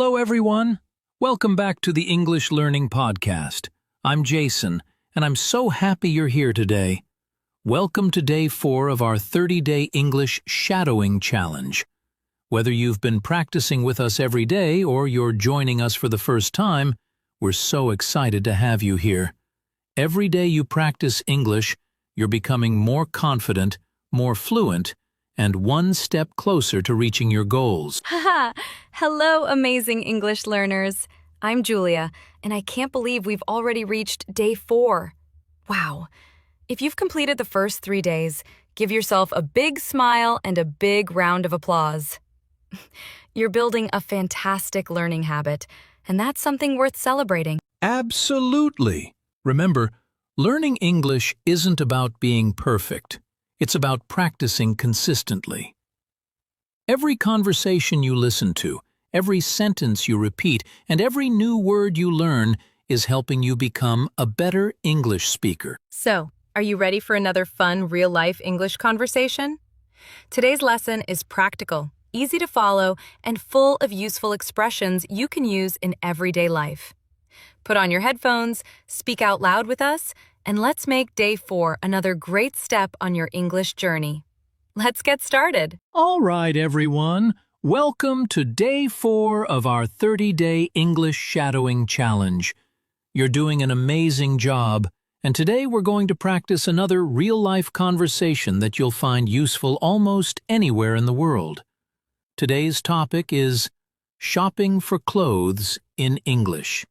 Hello, everyone. Welcome back to the English Learning Podcast. I'm Jason, and I'm so happy you're here today. Welcome to Day 4 of our 30-day English Shadowing Challenge. Whether you've been practicing with us every day or you're joining us for the first time, we're so excited to have you here. Every day you practice English, you're becoming more confident, more fluent, and one step closer to reaching your goals. Haha! Hello, amazing English learners. I'm Julia, and I can't believe we've already reached Day 4. Wow! If you've completed the first 3 days, give yourself a big smile and a big round of applause. You're building a fantastic learning habit, and that's something worth celebrating. Absolutely! Remember, learning English isn't about being perfect. It's about practicing consistently. Every conversation you listen to, every sentence you repeat, and every new word you learn is helping you become a better English speaker. So, are you ready for another fun, real-life English conversation? Today's lesson is practical, easy to follow, and full of useful expressions you can use in everyday life. Put on your headphones, speak out loud with us, and let's make Day 4 another great step on your English journey. Let's get started. All right, everyone. Welcome to Day 4 of our 30-day English Shadowing Challenge. You're doing an amazing job, and today we're going to practice another real-life conversation that you'll find useful almost anywhere in the world. Today's topic is shopping for clothes in English.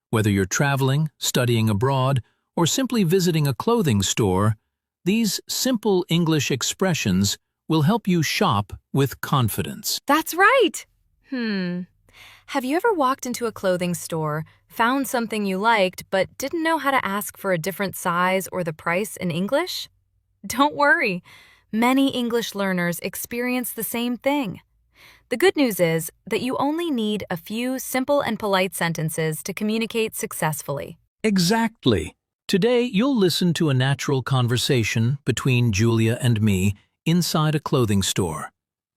Whether you're traveling, studying abroad, or simply visiting a clothing store, these simple English expressions will help you shop with confidence. That's right! Have you ever walked into a clothing store, found something you liked, but didn't know how to ask for a different size or the price in English? Don't worry. Many English learners experience the same thing. The good news is that you only need a few simple and polite sentences to communicate successfully. Exactly. Today, you'll listen to a natural conversation between Julia and me inside a clothing store.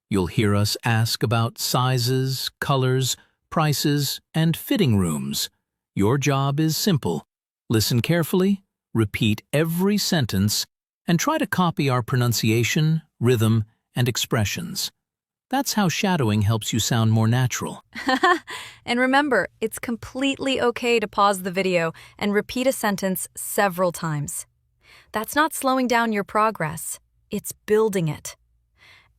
You'll hear us ask about sizes, colors, prices, and fitting rooms. Your job is simple. Listen carefully, repeat every sentence, and try to copy our pronunciation, rhythm, and expressions. That's how shadowing helps you sound more natural. And remember, it's completely okay to pause the video and repeat a sentence several times. That's not slowing down your progress, it's building it.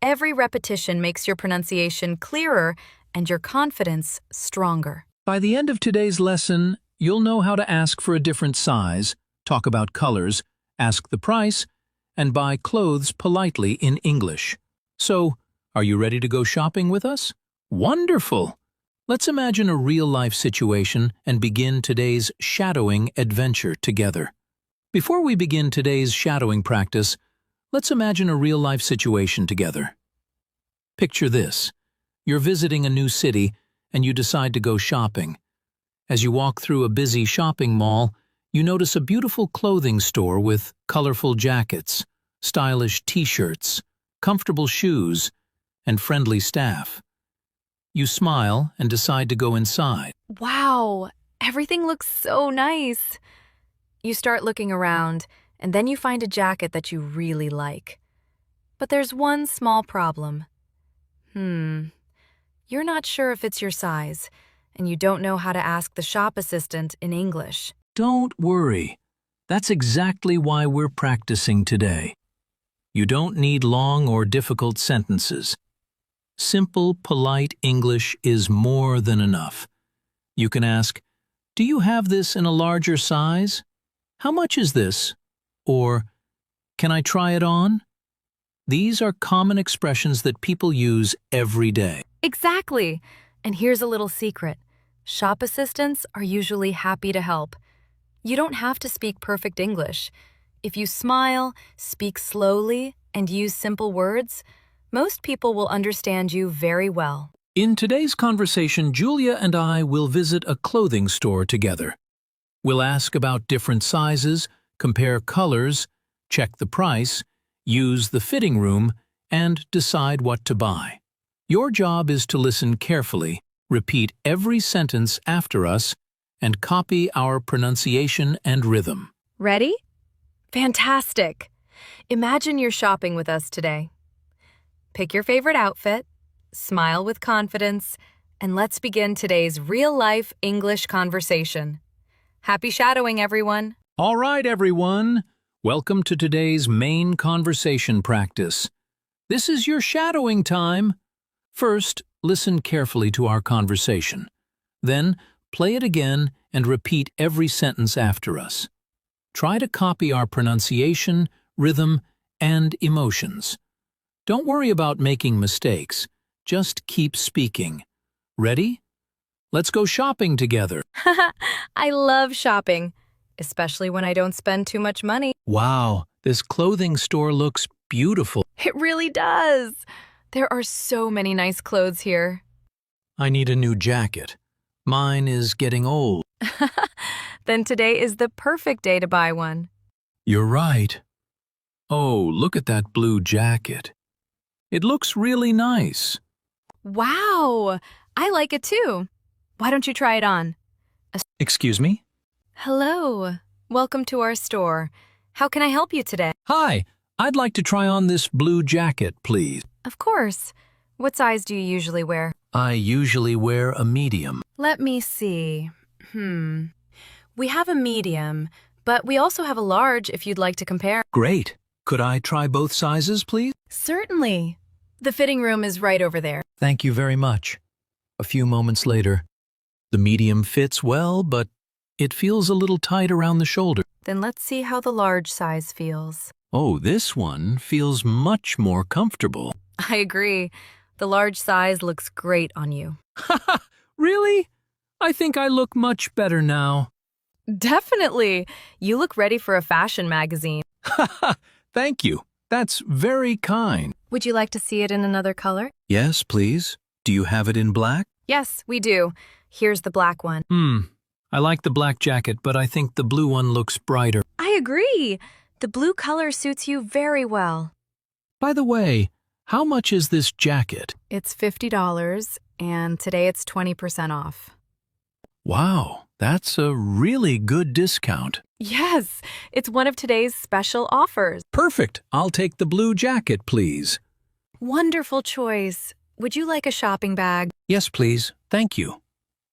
Every repetition makes your pronunciation clearer and your confidence stronger. By the end of today's lesson, you'll know how to ask for a different size, talk about colors, ask the price, and buy clothes politely in English. So, are you ready to go shopping with us? Wonderful! Let's imagine a real-life situation and begin today's shadowing adventure together. Before we begin today's shadowing practice, let's imagine a real-life situation together. Picture this. You're visiting a new city and you decide to go shopping. As you walk through a busy shopping mall, you notice a beautiful clothing store with colorful jackets, stylish t-shirts, comfortable shoes, and friendly staff. You smile and decide to go inside. Wow, everything looks so nice. You start looking around, and then you find a jacket that you really like. But there's one small problem. You're not sure if it's your size, and you don't know how to ask the shop assistant in English. Don't worry. That's exactly why we're practicing today. You don't need long or difficult sentences. Simple, polite English is more than enough. You can ask, "Do you have this in a larger size? How much is this?" Or, "Can I try it on?" These are common expressions that people use every day. Exactly. And here's a little secret. Shop assistants are usually happy to help. You don't have to speak perfect English. If you smile, speak slowly, and use simple words, most people will understand you very well. In today's conversation, Julia and I will visit a clothing store together. We'll ask about different sizes, compare colors, check the price, use the fitting room, and decide what to buy. Your job is to listen carefully, Repeat every sentence after us and copy our pronunciation and rhythm. Ready? Fantastic! Imagine you're shopping with us today. Pick your favorite outfit, smile with confidence, and let's begin today's real-life English conversation. Happy shadowing, everyone! All right, everyone. Welcome to today's main conversation practice. This is your shadowing time. First, listen carefully to our conversation. Then, play it again and repeat every sentence after us. Try to copy our pronunciation, rhythm, and emotions. Don't worry about making mistakes. Just keep speaking. Ready? Let's go shopping together. I love shopping, especially when I don't spend too much money. Wow, this clothing store looks beautiful. It really does. There are so many nice clothes here. I need a new jacket. Mine is getting old. Then today is the perfect day to buy one. You're right. Oh, look at that blue jacket. It looks really nice. Wow, I like it too. Why don't you try it on? Excuse me? Hello, welcome to our store. How can I help you today? Hi, I'd like to try on this blue jacket, please. Of course. What size do you usually wear? I usually wear a medium. Let me see. We have a medium, but we also have a large if you'd like to compare. Great. Could I try both sizes, please? Certainly. The fitting room is right over there. Thank you very much. A few moments later, the medium fits well, but it feels a little tight around the shoulder. Then let's see how the large size feels. Oh, this one feels much more comfortable. I agree. The large size looks great on you. Really? I think I look much better now. Definitely. You look ready for a fashion magazine. Thank you. That's very kind. Would you like to see it in another color? Yes, please. Do you have it in black? Yes, we do. Here's the black one. I like the black jacket, but I think the blue one looks brighter. I agree. The blue color suits you very well. By the way, how much is this jacket? It's $50, and today it's 20% off. Wow, that's a really good discount. Yes, it's one of today's special offers. Perfect. I'll take the blue jacket, please. Wonderful choice. Would you like a shopping bag? Yes, please. Thank you.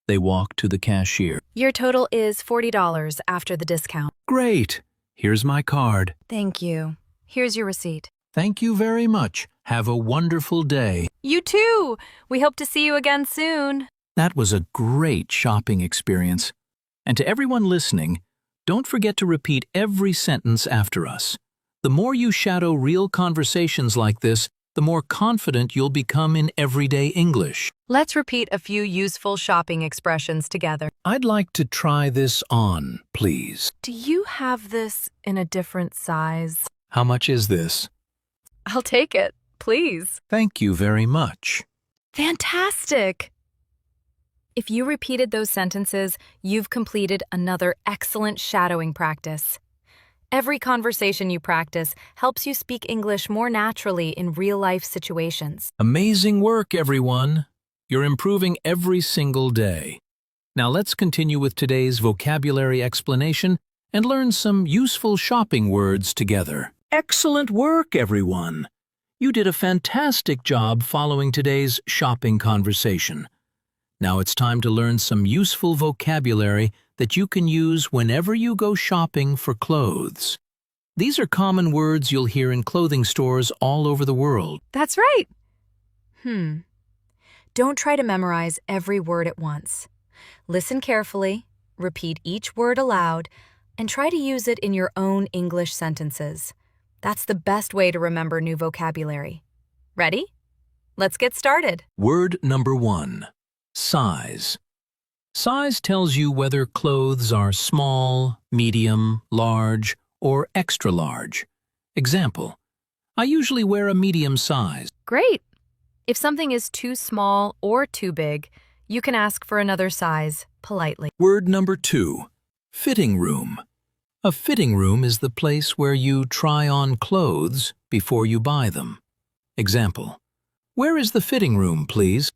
They walk to the cashier. Your total is $40 after the discount. Great. Here's my card. Thank you. Here's your receipt. Thank you very much. Have a wonderful day. You too! We hope to see you again soon. That was a great shopping experience. And to everyone listening, don't forget to repeat every sentence after us. The more you shadow real conversations like this, the more confident you'll become in everyday English. Let's repeat a few useful shopping expressions together. I'd like to try this on, please. Do you have this in a different size? How much is this? I'll take it, please. Thank you very much. Fantastic! If you repeated those sentences, you've completed another excellent shadowing practice. Every conversation you practice helps you speak English more naturally in real-life situations. Amazing work, everyone. You're improving every single day. Now let's continue with today's vocabulary explanation and learn some useful shopping words together. Excellent work, everyone. You did a fantastic job following today's shopping conversation. Now it's time to learn some useful vocabulary that you can use whenever you go shopping for clothes. These are common words you'll hear in clothing stores all over the world. That's right. Don't try to memorize every word at once. Listen carefully, repeat each word aloud, and try to use it in your own English sentences. That's the best way to remember new vocabulary. Ready? Let's get started. Word number 1. Size. Size tells you whether clothes are small, medium, large, or extra large. Example, I usually wear a medium size. Great! If something is too small or too big, you can ask for another size politely. Word number 2. Fitting room. A fitting room is the place where you try on clothes before you buy them. Example, Where is the fitting room, please?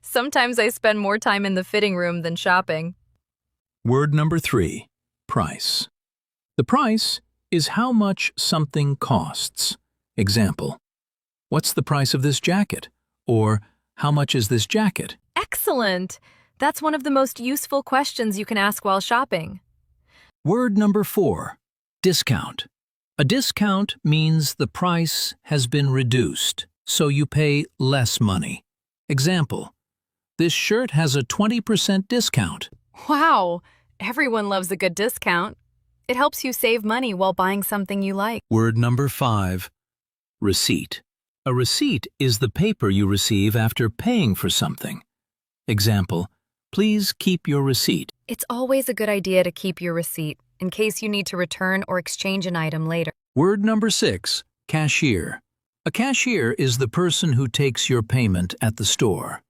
Sometimes I spend more time in the fitting room than shopping. Word number 3, price. The price is how much something costs. Example, what's the price of this jacket? Or, how much is this jacket? Excellent! That's one of the most useful questions you can ask while shopping. Word number 4, discount. A discount means the price has been reduced, so you pay less money. Example, this shirt has a 20% discount. Wow! Everyone loves a good discount. It helps you save money while buying something you like. Word number 5, receipt. A receipt is the paper you receive after paying for something. Example, please keep your receipt. It's always a good idea to keep your receipt in case you need to return or exchange an item later. Word number 6, cashier. A cashier is the person who takes your payment at the store.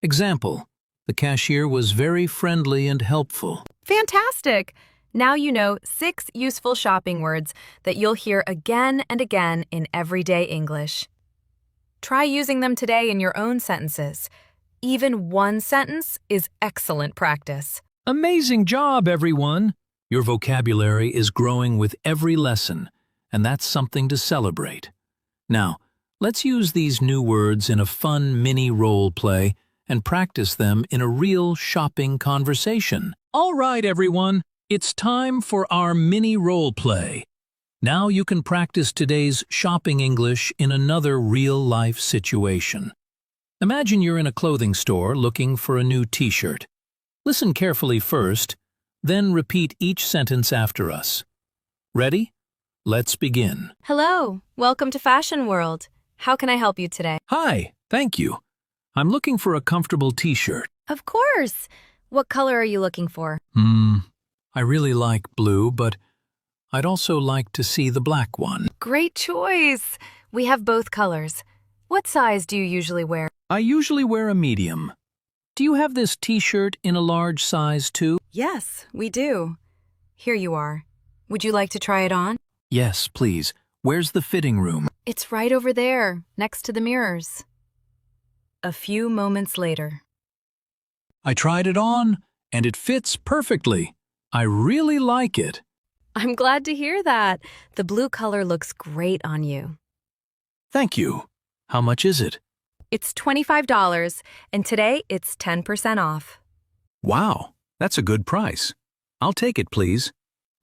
Example, the cashier was very friendly and helpful. Fantastic! Now you know 6 useful shopping words that you'll hear again and again in everyday English. Try using them today in your own sentences. Even one sentence is excellent practice. Amazing job, everyone! Your vocabulary is growing with every lesson, and that's something to celebrate. Now, let's use these new words in a fun mini role play and practice them in a real shopping conversation. All right, everyone, it's time for our mini role play. Now you can practice today's shopping English in another real-life situation. Imagine you're in a clothing store looking for a new t-shirt. Listen carefully first, then repeat each sentence after us. Ready? Let's begin. Hello, welcome to Fashion World. How can I help you today? Hi, thank you. I'm looking for a comfortable t-shirt. Of course. What color are you looking for? I really like blue, but I'd also like to see the black one. Great choice. We have both colors. What size do you usually wear? I usually wear a medium. Do you have this t-shirt in a large size too? Yes, we do. Here you are. Would you like to try it on? Yes, please. Where's the fitting room? It's right over there, next to the mirrors. A few moments later. I tried it on, and it fits perfectly. I really like it. I'm glad to hear that. The blue color looks great on you. Thank you. How much is it? It's $25, and today it's 10% off. Wow, that's a good price. I'll take it, please.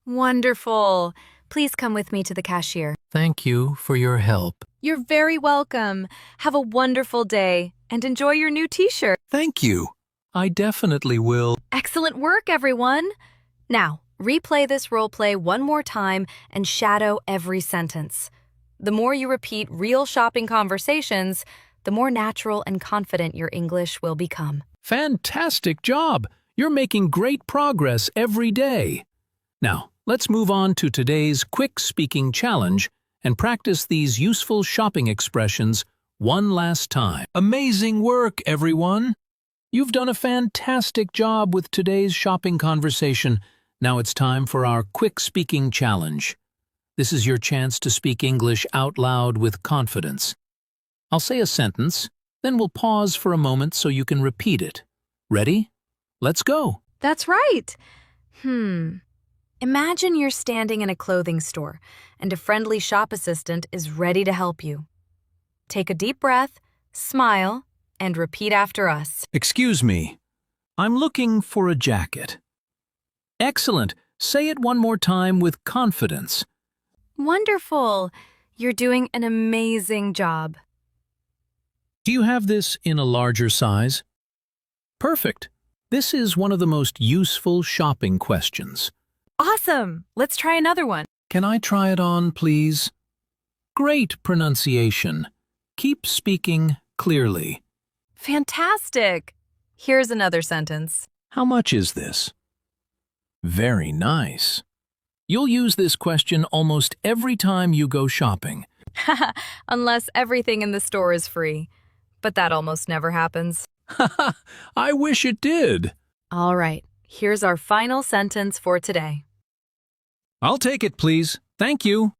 Wonderful. Please come with me to the cashier. Thank you for your help. You're very welcome. Have a wonderful day, and enjoy your new t-shirt. Thank you. I definitely will. Excellent work, everyone. Now, replay this role play one more time and shadow every sentence. The more you repeat real shopping conversations, the more natural and confident your English will become. Fantastic job! You're making great progress every day. Now, let's move on to today's quick speaking challenge and practice these useful shopping expressions one last time. Amazing work, everyone! You've done a fantastic job with today's shopping conversation. Now it's time for our quick speaking challenge. This is your chance to speak English out loud with confidence. I'll say a sentence, then we'll pause for a moment so you can repeat it. Ready? Let's go. That's right. Imagine you're standing in a clothing store and a friendly shop assistant is ready to help you. Take a deep breath, smile, and repeat after us. Excuse me. I'm looking for a jacket. Excellent. Say it one more time with confidence. Wonderful. You're doing an amazing job. Do you have this in a larger size? Perfect. This is one of the most useful shopping questions. Awesome. Let's try another one. Can I try it on, please? Great pronunciation. Keep speaking clearly. Fantastic. Here's another sentence. How much is this? Very nice. You'll use this question almost every time you go shopping. Unless everything in the store is free. But that almost never happens. I wish it did. All right, here's our final sentence for today. I'll take it, please. Thank you.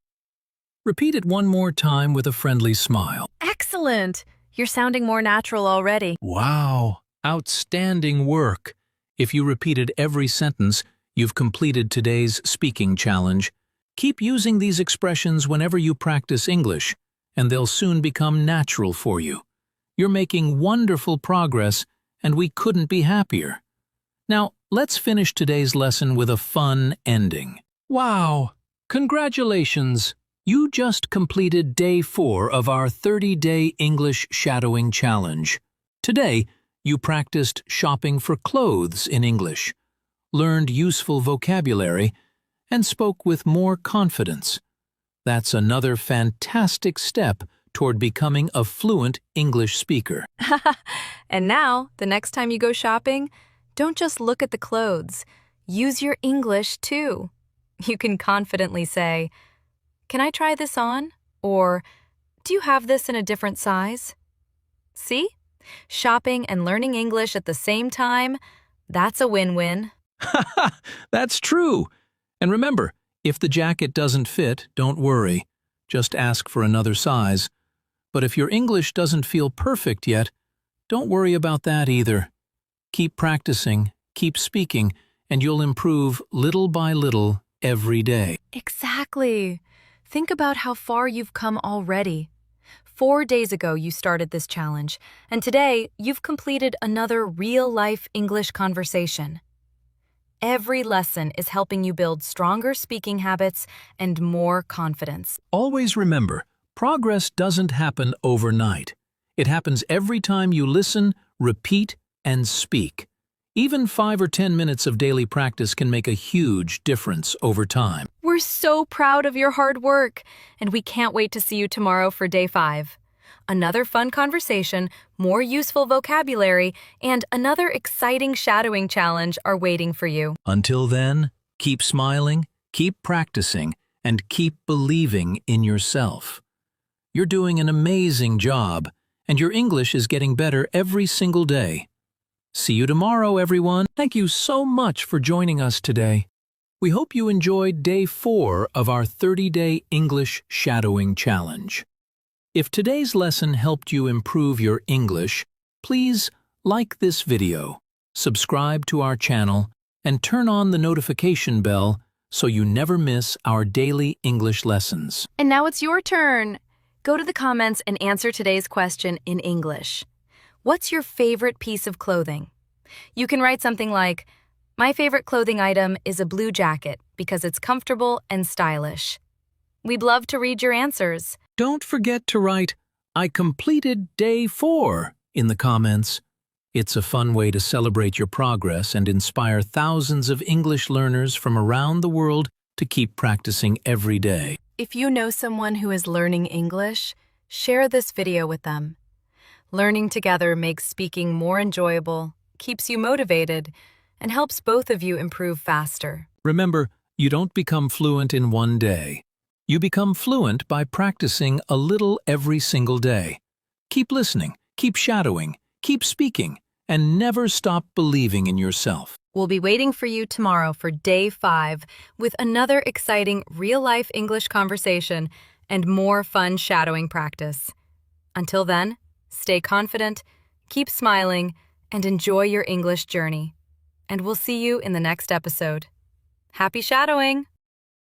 Repeat it one more time with a friendly smile. Excellent. You're sounding more natural already. Wow, outstanding work. If you repeated every sentence, you've completed today's speaking challenge. Keep using these expressions whenever you practice English, and they'll soon become natural for you. You're making wonderful progress, and we couldn't be happier. Now, let's finish today's lesson with a fun ending. Wow! Congratulations! You just completed day 4 of our 30-day English shadowing challenge. Today, you practiced shopping for clothes in English, learned useful vocabulary, and spoke with more confidence. That's another fantastic step toward becoming a fluent English speaker. And now, the next time you go shopping, don't just look at the clothes. Use your English, too. You can confidently say, "Can I try this on?" Or, "Do you have this in a different size?" See? Shopping and learning English at the same time, that's a win-win. That's true. And remember, if the jacket doesn't fit, don't worry. Just ask for another size. But if your English doesn't feel perfect yet, don't worry about that either. Keep practicing, keep speaking, and you'll improve little by little every day. Exactly. Think about how far you've come already. 4 days ago, you started this challenge, and today, you've completed another real-life English conversation. Every lesson is helping you build stronger speaking habits and more confidence. Always remember, progress doesn't happen overnight. It happens every time you listen, repeat, and speak. Even 5 or 10 minutes of daily practice can make a huge difference over time. We're so proud of your hard work, and we can't wait to see you tomorrow for day 5. Another fun conversation, more useful vocabulary, and another exciting shadowing challenge are waiting for you. Until then, keep smiling, keep practicing, and keep believing in yourself. You're doing an amazing job, and your English is getting better every single day. See you tomorrow, everyone. Thank you so much for joining us today. We hope you enjoyed day 4 of our 30-day English shadowing challenge. If today's lesson helped you improve your English, please like this video, subscribe to our channel, and turn on the notification bell so you never miss our daily English lessons. And now it's your turn. Go to the comments and answer today's question in English. What's your favorite piece of clothing? You can write something like, "My favorite clothing item is a blue jacket because it's comfortable and stylish." We'd love to read your answers. Don't forget to write, "I completed day 4" in the comments. It's a fun way to celebrate your progress and inspire thousands of English learners from around the world to keep practicing every day. If you know someone who is learning English, share this video with them. Learning together makes speaking more enjoyable, keeps you motivated, and helps both of you improve faster. Remember, you don't become fluent in one day. You become fluent by practicing a little every single day. Keep listening, keep shadowing, keep speaking, and never stop believing in yourself. We'll be waiting for you tomorrow for day 5 with another exciting real-life English conversation and more fun shadowing practice. Until then, stay confident, keep smiling, and enjoy your English journey. And we'll see you in the next episode. Happy shadowing!